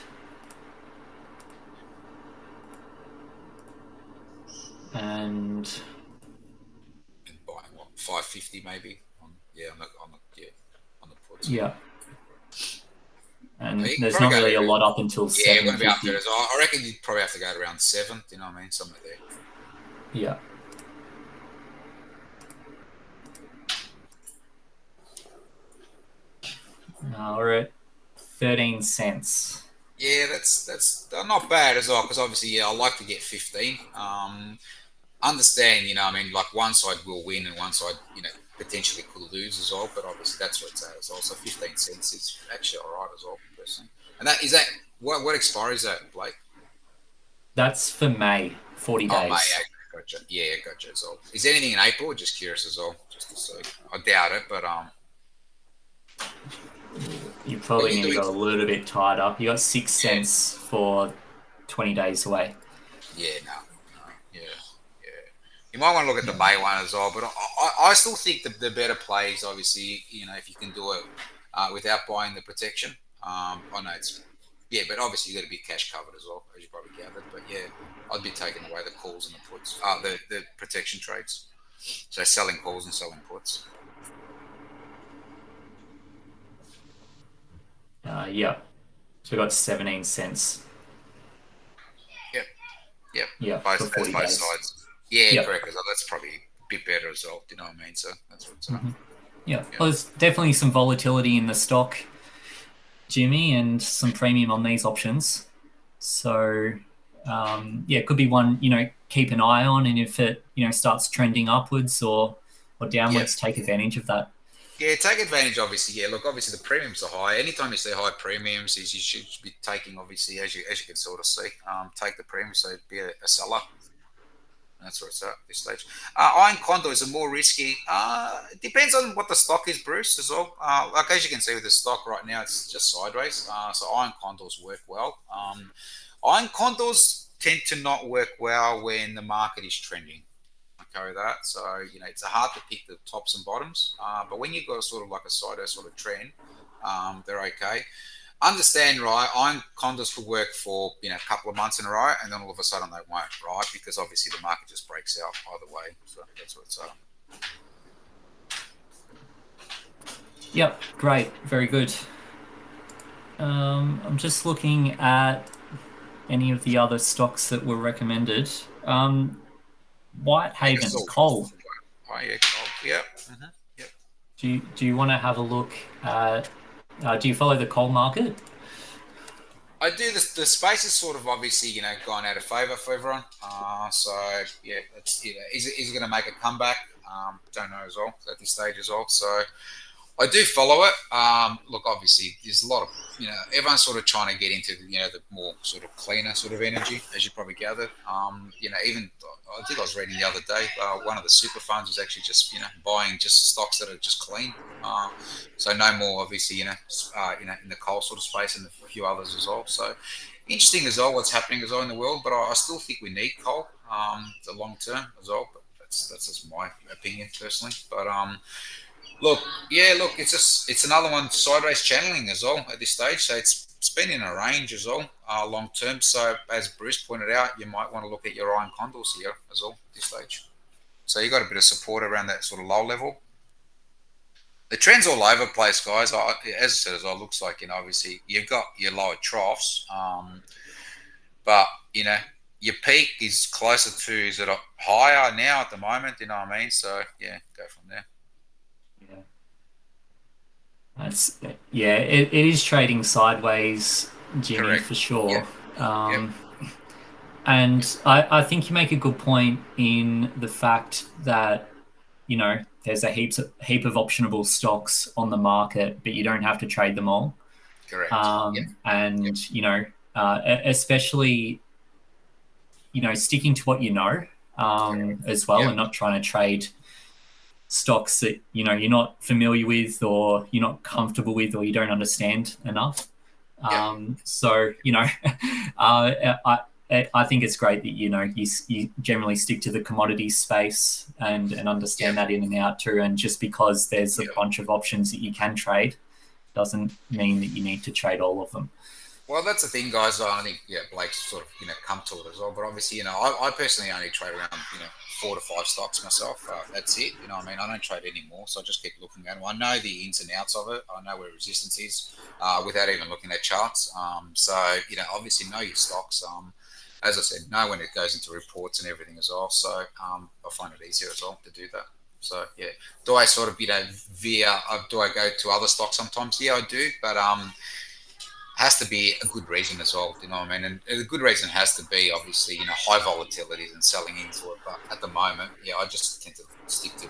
And buying what 550 maybe on on the puts. yeah, and You can there's probably not go really a there. lot up until Yeah, we're going to be up there 750. as well. I reckon you'd probably have to go to around 7. You know what I mean? Somewhere there. Yeah. We're at 13 cents. Yeah, that's not bad as well because obviously I like to get 15. Understand, I mean, like one side will win and one side, potentially could lose as well. But obviously that's where it's at as well. So 15 cents is actually all right as well, personally. And that what expiry is that, Blake? That's for May, 40 Oh, May. days. Okay, gotcha. Yeah, gotcha as well. Is there anything in April? Just curious as well, just to see. I doubt it, but You But probably you're need to doing, go a little bit tighter. You got six yeah, cents for 20 days away. yeah, no, yeah, yeah. You might want to look at the May one as well, but I still think the better play is obviously, if you can do it without buying the protection. I know but obviously you got to be cash covered as well, as you probably gathered. But yeah, I'd be taking away the calls and the puts, the protection trades. So selling calls and selling puts. Yeah. So we got 17 cents. Yep, yep. Yeah, Both for 40 both days. sides. Yeah, Yep. correct. That's probably a bit better as well. You know what I mean? So that's what's up. Hmm. Yeah. Yeah. Well, there's definitely some volatility in the stock, Jimmy, and some premium on these options. So, yeah, it could be one, keep an eye on. And if it, starts trending upwards or Yep. downwards, take advantage of that. Yeah, take advantage. Obviously, yeah. Look, obviously the premiums are high. Anytime you see high premiums, is you should be taking obviously as you can sort of see, take the premiums. So be a seller. That's where it's at this stage. Iron Condor is a more risky. It depends on what the stock is, Bruce, as well. Like as you can see with the stock right now, it's just sideways. So Iron Condors work well. Iron Condors tend to not work well when the market is trending. Okay, with that. So it's hard to pick the tops and bottoms. But when you've got sort of like a sideways sort of trend, they're okay. Understand, right? Iron condos could work for a couple of months in a row, and then all of a sudden they won't, right? Because obviously the market just breaks out either way. So that's what it's at. Yep, great, very good. I'm just looking at any of the other stocks that were recommended. Yeah, Whitehaven, so coal. oh yeah, cool. Yeah. Yep. Do you want to have a look at? Do you follow the coal market? I do. The space is sort of obviously gone out of favour for everyone. So yeah, is it going to make a comeback? Don't know as well at this stage as well. So I do follow it. Look, obviously, there's a lot of, everyone's sort of trying to get into, the more sort of cleaner sort of energy, as you probably gathered. Even I think I was reading the other day, one of the super funds was actually just, buying just stocks that are just clean. So no more, obviously, in the coal sort of space and a few others as well. So interesting as well what's happening as well in the world, but I still think we need coal, the long term as well. But that's just my opinion personally. But look, yeah, look, it's another one sideways channeling as well at this stage. So it's been in a range as well, long term. So as Bruce pointed out, you might want to look at your iron condors here as well at this stage. So you got a bit of support around that sort of low level. The trend's all over the place, guys. As I said, as well, looks like obviously you've got your lower troughs, but your peak is closer to, is it a higher now at the moment? You know what I mean? So yeah, go from there. Yeah. That's it is trading sideways, Jimmy, Correct. for Yep. sure. Yep. And I think you make a good point in the fact that, there's a heap of optionable stocks on the market, but you don't have to trade them all. Correct. Yep. Yep. And, especially, sticking to what you know, Correct. as well, Yep. and not trying to trade stocks that, you're not familiar with or you're not comfortable with or you don't understand enough. Yep. So, I think it's great that you generally stick to the commodities space and understand Yep. that in and out too. And just because there's a Yep. bunch of options that you can trade doesn't mean that you need to trade all of them. Well, that's the thing, guys. I think Blake's sort of come to it as well. But obviously, I personally only trade around 4 to 5 stocks myself. That's it. You know what I mean? I don't trade anymore, so I just keep looking at them. I know the ins and outs of it. I know where resistance is, without even looking at charts. So obviously know your stocks. As I said, know when it goes into reports and everything as well. So I find it easier as well to do that. So yeah, do I sort of veer? Do I go to other stocks sometimes? Yeah, I do, but has to be a good reason as well. You know what I mean? And a good reason has to be obviously high volatilities and selling into it. But at the moment, I just tend to stick to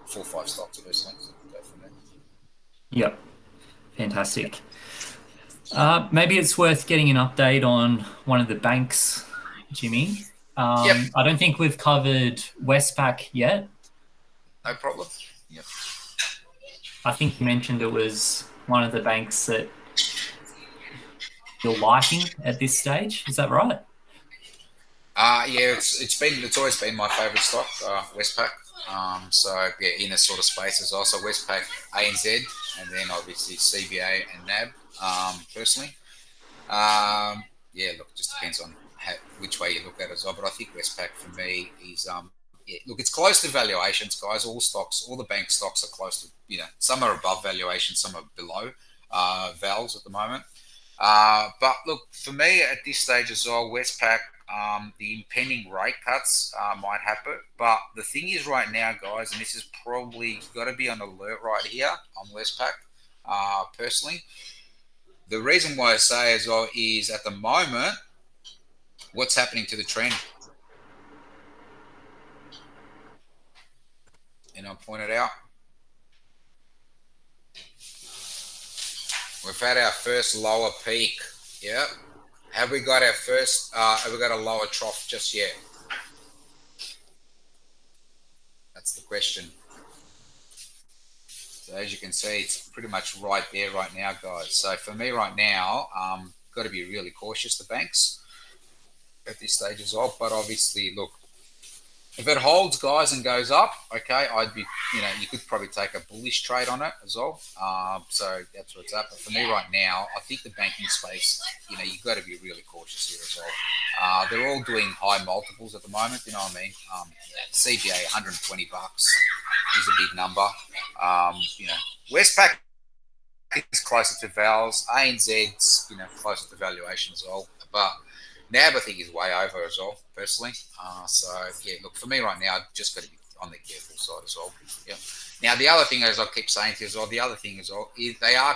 4 or 5 stocks personally. So go from there. Yep. Fantastic. Maybe it's worth getting an update on one of the banks, Jimmy. Yep, I don't think we've covered Westpac yet. no problem. Yep. I think you mentioned it was one of the banks that you're liking at this stage. Is that right? Yeah, it's always been my favourite stock, Westpac. So yeah, in a sort of space as well. So Westpac, ANZ, and then obviously CBA and NAB. Personally, yeah, look, it just depends on which way you look at it as well. But I think Westpac for me is yeah, look, it's close to valuations, guys. All stocks, all the bank stocks are close to, some are above valuation, some are below vals at the moment. But look, for me at this stage as well, Westpac, the impending rate cuts might happen. But the thing is, right now, guys, and this is probably got to be on alert right here on Westpac, personally. The reason why I say as well is at the moment, what's happening to the trend? And I pointed out, we've had our first lower peak. Yeah. Have we got have we got a lower trough just yet? That's the question. So as you can see, it's pretty much right there right now, guys. So for me right now, got to be really cautious, the banks, at this stage as well. But obviously, look, if it holds, guys, and goes up, okay, I'd be, you could probably take a bullish trade on it as well. So that's where it's at. But for me right now, I think the banking space, you've got to be really cautious here as well. They're all doing high multiples at the moment. You know what I mean? CBA, $120 is a big number. Westpac is closer to vals. ANZ's, closer to valuation as well. But NAB, I think, is way over as well, personally. So, yeah, look, for me right now, I've just got to be on the careful side as well. Yeah. Now, the other thing, as I keep saying to you as well, the other thing as well, is they're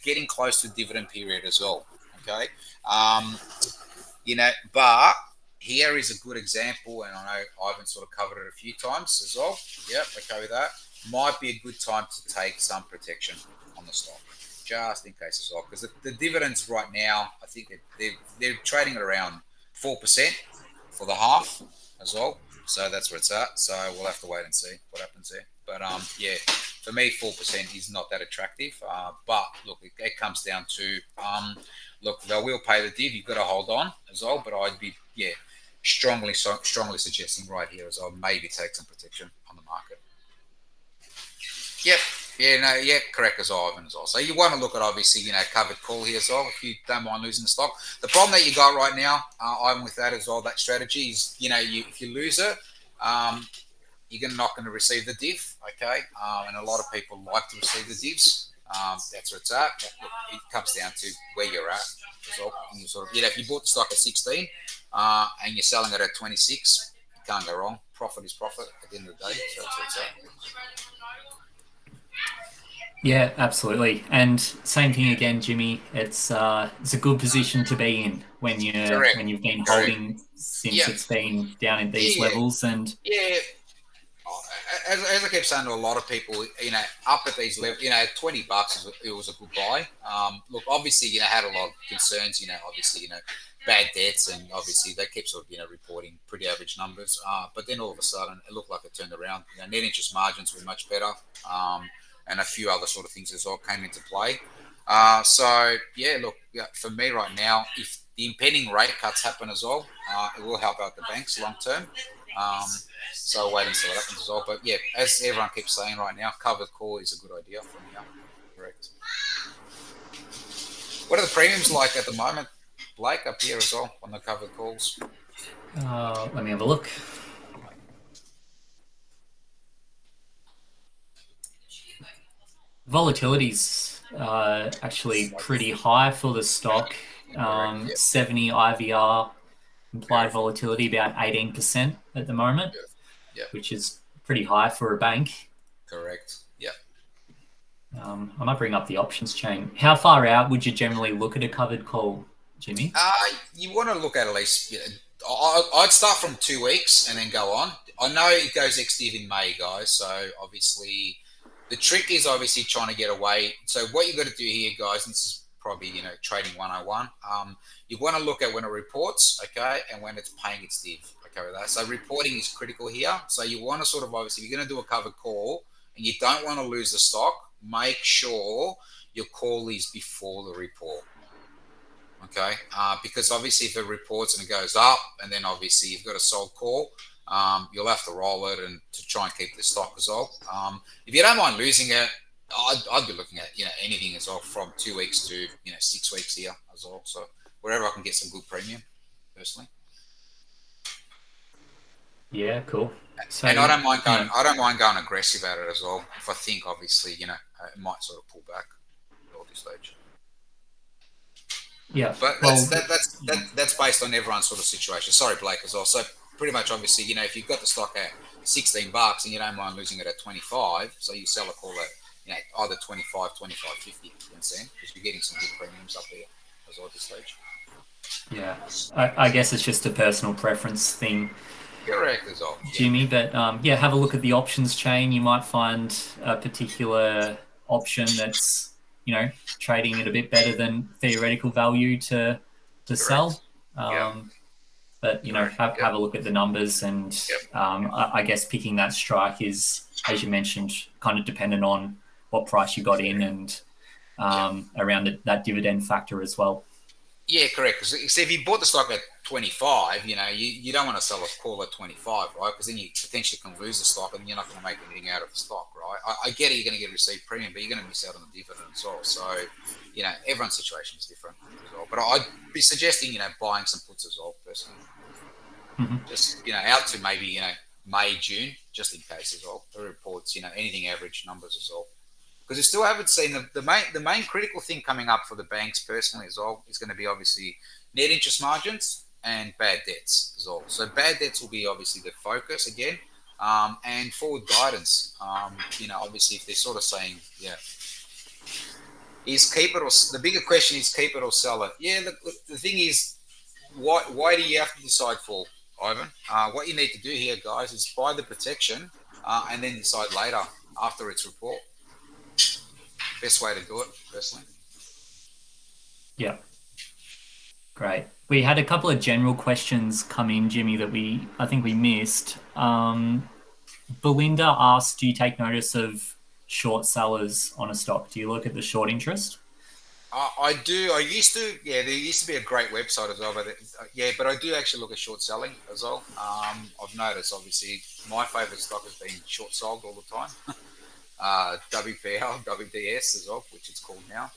getting close to dividend period as well, okay? But here is a good example, and I know Ivan sort of covered it a few times as well. Yep, okay with that. might be a good time to take some protection on the stock, just in case as well. Because the dividends right now, I think they're trading at around 4% for the half as well. So that's where it's at. So we'll have to wait and see what happens there. But yeah, for me, 4% is not that attractive. But look, it comes down to look, they will pay the div. You've got to hold on as well. But I'd be strongly suggesting right here as well, maybe take some protection on the market. Yep. Yeah, correct as well, Ivan, as well. So you want to look at, obviously, covered call here as well, if you don't mind losing the stock. The problem that you got right now, Ivan, with that as well, that strategy is, if you lose it, you're not going to receive the div, okay? And a lot of people like to receive the divs. That's where it's at. But it comes down to where you're at as well. And you sort of, if you bought the stock at 16 and you're selling it at 26, you can't go wrong. Profit is profit at the end of the day. So that's where it's at. Yeah, absolutely. And same thing again, Jimmy. It's a good position to be in when you've been holding since it's been down at these levels. And as I keep saying to a lot of people, up at these levels, $20 it was a good buy. Look, obviously, had a lot of concerns. Obviously, bad debts, and obviously they kept sort of reporting pretty average numbers. But then all of a sudden, it looked like it turned around. Net interest margins were much better. And a few other sort of things as well came into play. Look, for me right now, if the impending rate cuts happen as well, it will help out the banks long term. So wait and see what happens as well. But yeah, as everyone keeps saying right now, covered call is a good idea for me. Correct. What are the premiums like at the moment, Blake, up here as well on the covered calls? Let me have a look. Volatility's actually pretty high for the stock. 70 IVR, implied volatility about 18% at the moment, which is pretty high for a bank. Correct. Yeah. I might bring up the options chain. How far out would you generally look at a covered call, Jimmy? You want to look at least. I'd start from 2 weeks and then go on. I know it goes ex-div in May, guys. So obviously, the trick is obviously trying to get away. So what you got to do here, guys, and this is probably trading 101. You want to look at when it reports, okay, and when it's paying its div, okay, with that. So reporting is critical here. So you want to sort of obviously, if you're going to do a covered call and you don't want to lose the stock, make sure your call is before the report. Okay, because obviously if it reports and it goes up, and then obviously you've got a sold call, you'll have to roll it and to try and keep the stock as well. If you don't mind losing it, I'd be looking at anything as well from 2 weeks to 6 weeks here as well. So wherever I can get some good premium, personally. Yeah, cool. So, and I don't mind going. I don't mind going aggressive at it as well. If I think obviously it might sort of pull back at this stage. Yeah, but that's based on everyone's sort of situation. Sorry, Blake, as well. So pretty much, obviously, if you've got the stock at $16 and you don't mind losing it at 25, so you sell a call at either 25, 25.50. You understand? Because you're getting some good premiums up there as well at this stage. Yeah, I guess it's just a personal preference thing. Correct as well, Jimmy. But have a look at the options chain. You might find a particular option that's trading it a bit better than theoretical value to sell. But have a look at the numbers, and I guess picking that strike is, as you mentioned, kind of dependent on what price you got in and around that dividend factor as well. Yeah, correct. Because if you bought the stock at 25, you don't want to sell a call at 25, right? Because then you potentially can lose the stock and you're not going to make anything out of the stock, right? I get it, you're going to get received premium, but you're going to miss out on the dividend as well. So, everyone's situation is different as well. But I'd be suggesting, buying some puts as well, personally. Mm-hmm. Just, out to maybe, May, June, just in case as well. The reports, anything average numbers as well. Because we still haven't seen the main critical thing coming up for the banks personally as well is going to be obviously net interest margins and bad debts as well. So bad debts will be obviously the focus again, and forward guidance. Obviously if they're sort of saying, is keep it or the bigger question is keep it or sell it. Yeah, the thing is, why do you have to decide for, Ivan? What you need to do here, guys, is buy the protection and then decide later. after its report. Best way to do it, personally. Yeah. Great. We had a couple of general questions come in, Jimmy, that I think we missed. Belinda asked, do you take notice of short sellers on a stock? Do you look at the short interest? I do. I used to. Yeah, there used to be a great website as well. But but I do actually look at short selling as well. I've noticed, obviously, my favourite stock has been short sold all the time. WPL, WDS as well, which it's called now.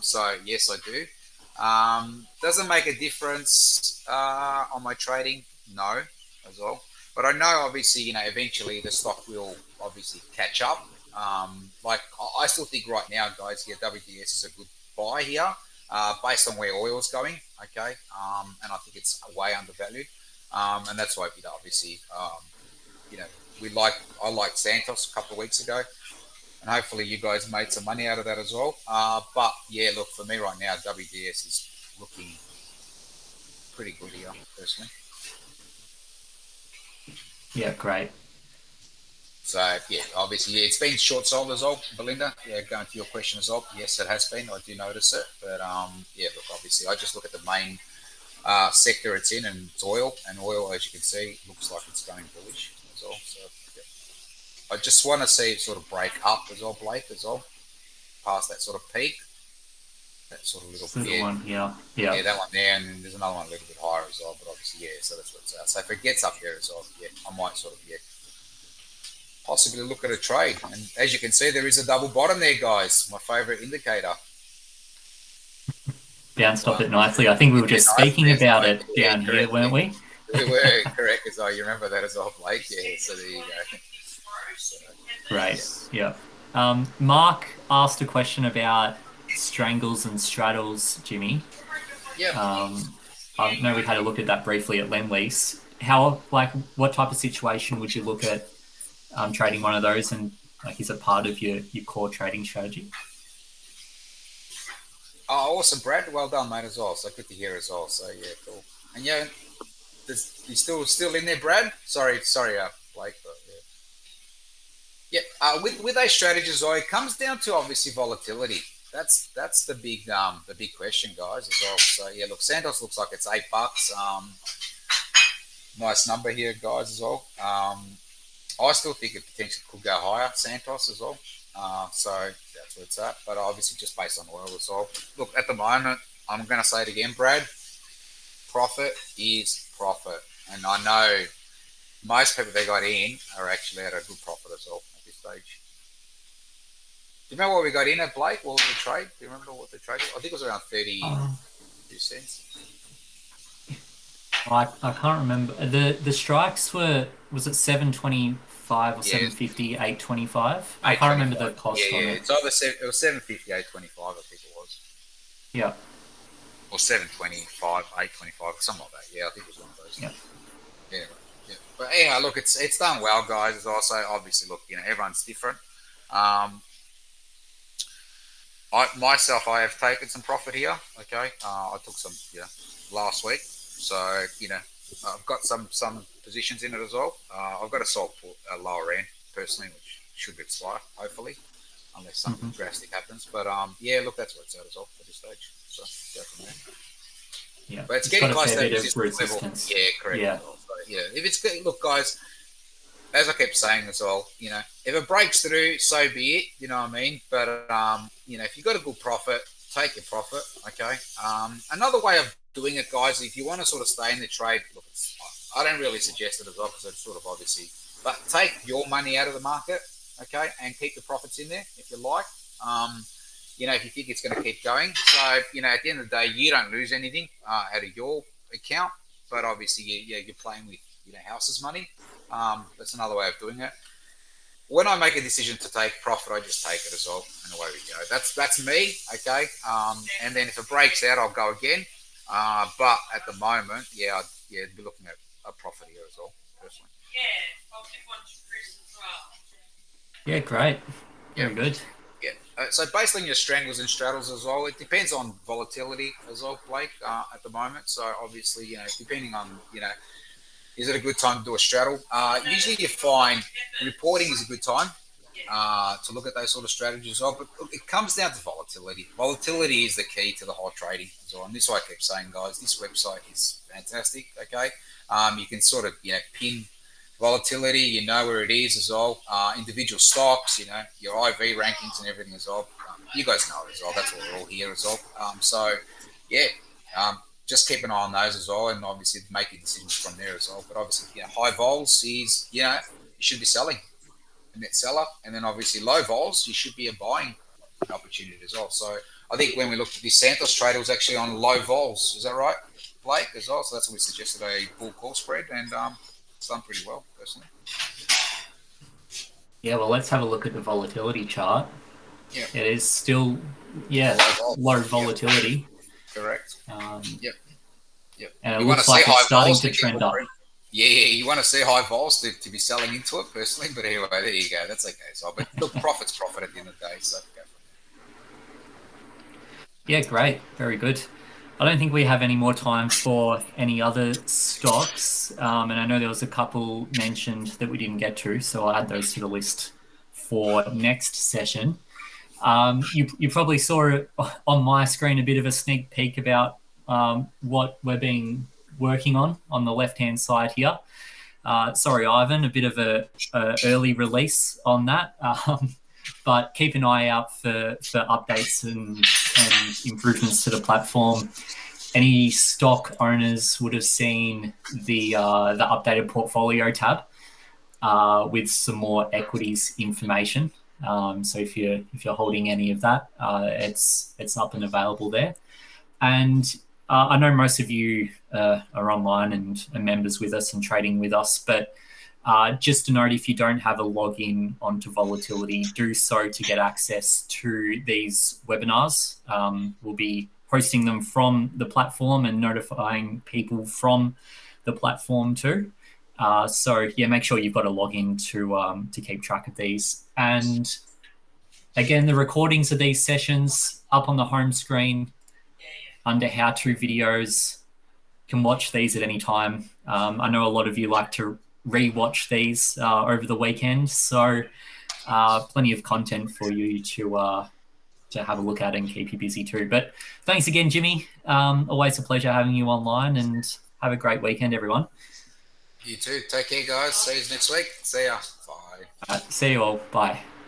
So yes, I do. Doesn't make a difference on my trading, no, as well. But I know, obviously, eventually the stock will obviously catch up. Like I still think right now, guys, yeah, WDS is a good buy here, based on where oil's going. Okay, and I think it's way undervalued, and that's why, obviously, I liked Santos a couple of weeks ago, and hopefully you guys made some money out of that as well. But yeah, look, for me right now, WDS is looking pretty good here, personally. Yeah, great. So yeah, obviously, yeah, it's been short sold as well, Belinda. Yeah, going to your question as well. Yes, it has been. I do notice it, but yeah, look, obviously, I just look at the main sector it's in, and it's oil. And oil, as you can see, looks like it's going bullish as well. So yeah. I just want to see it sort of break up as well, Blake, as well, past that sort of peak. That sort of Little one, yeah. Yeah, that one there, and there's another one a little bit higher as well. But obviously, yeah, so that's what it's at. So if it gets up there as well, yeah, I might sort of, possibly look at a trade. And as you can see, there is a double bottom there, guys. My favourite indicator. Bounced off it nicely. I think we were just speaking about it down here, weren't we? We were correct, as well. You remember that as well, Blake? Yeah, so there you go. So, Great, yeah. Mark asked a question about strangles and straddles, Jimmy. Yeah. I know we had a look at that briefly at Lendlease. What type of situation would you look at trading one of those, and is it part of your core trading strategy? Oh, awesome, Brad. Well done, mate, as well. So good to hear as well. So yeah, cool. And yeah, you still in there, Brad? Sorry, Blake, but yeah. Yeah, with those strategies, it comes down to obviously volatility. That's the big question, guys, as well. So yeah, look, Santos looks like it's $8. Nice number here, guys, as well. I still think it potentially could go higher, Santos as well. So that's where it's at. But obviously just based on oil as well. Look, at the moment, I'm going to say it again, Brad. Profit is profit. And I know most people that got in are actually at a good profit as well at this stage. Do you remember what we got in at, Blake? What was the trade? Do you remember what the trade was? I think it was around 32 cents. I can't remember. The strikes was it 725 or 750, 825? I can't remember the cost on it. It's either it was 750, 825, I think it was. Yeah. Or 725, 825, something like that. Yeah, I think it was one of those. Yeah. Yeah. Yeah. But yeah, look, it's done well, guys. It's also obviously, look, everyone's different. I have taken some profit here. Okay, I took some last week, so I've got some positions in it as well. I've got a sold put a lower end personally, which should get slight, hopefully, unless something drastic happens. But yeah, look, that's what it's at as well at this stage. So go from there. Yeah, but it's getting close to that resistance level. Yeah, correct. Yeah. So, yeah, if it's good, look, guys. As I kept saying as well, if it breaks through, so be it. You know what I mean? But if you've got a good profit, take your profit. Okay. Another way of doing it, guys, if you want to sort of stay in the trade, look, I don't really suggest it as well because it's sort of obviously, but take your money out of the market, okay, and keep the profits in there if you like. If you think it's going to keep going. So at the end of the day, you don't lose anything out of your account, but obviously, you're playing with house's money. That's another way of doing it. When I make a decision to take profit, I just take it as well, and away we go. That's me, okay. And then if it breaks out, I'll go again. But at the moment, I'd be looking at a profit here as well, personally. Yeah, great. Very good. Yeah. So based on your strangles and straddles as well, it depends on volatility as well, Blake, at the moment. So obviously, depending on, is it a good time to do a straddle? Usually you find reporting is a good time. to look at those sort of strategies as well. But look, it comes down to volatility. Volatility is the key to the whole trading as well. And this is why I keep saying, guys, this website is fantastic. Okay, you can sort of pin volatility. You know where it is as well. Individual stocks, your IV rankings and everything as well. You guys know it as well. That's what we're all here as well. So yeah. Just keep an eye on those as well, and obviously make your decisions from there as well. But obviously, high vols is you should be selling, a net seller, and then obviously low vols you should be a buying opportunity as well. So I think when we looked at this Santos trade, it was actually on low vols. Is that right, Blake, as well? So that's what we suggested, a bull call spread, and it's done pretty well personally. Yeah, well, let's have a look at the volatility chart. Yeah, it is still low volatility. Yep. Correct. Yep. And it looks like it's starting to trend up. Yeah, you want to see high vols to be selling into it personally, but anyway, there you go. That's okay. So, but look, profit's profit at the end of the day. So, go for it. Yeah, great, very good. I don't think we have any more time for any other stocks, and I know there was a couple mentioned that we didn't get to, so I'll add those to the list for next session. You probably saw on my screen a bit of a sneak peek about what we're being working on the left-hand side here. Sorry, Ivan, a bit of a early release on that, but keep an eye out for updates and improvements to the platform. Any stock owners would have seen the updated portfolio tab with some more equities information. So if you're holding any of that, it's up and available there. And I know most of you are online and are members with us and trading with us, but just to note, if you don't have a login onto Volatility, do so to get access to these webinars. We'll be hosting them from the platform and notifying people from the platform too. So yeah, make sure you've got a login to keep track of these. And again, the recordings of these sessions up on the home screen under how-to videos. You can watch these at any time. I know a lot of you like to re-watch these over the weekend, so plenty of content for you to have a look at and keep you busy too. But thanks again, Jimmy. Always a pleasure having you online, and have a great weekend, everyone. You too. Take care, guys. See you next week. See ya. Bye. See you all. Bye.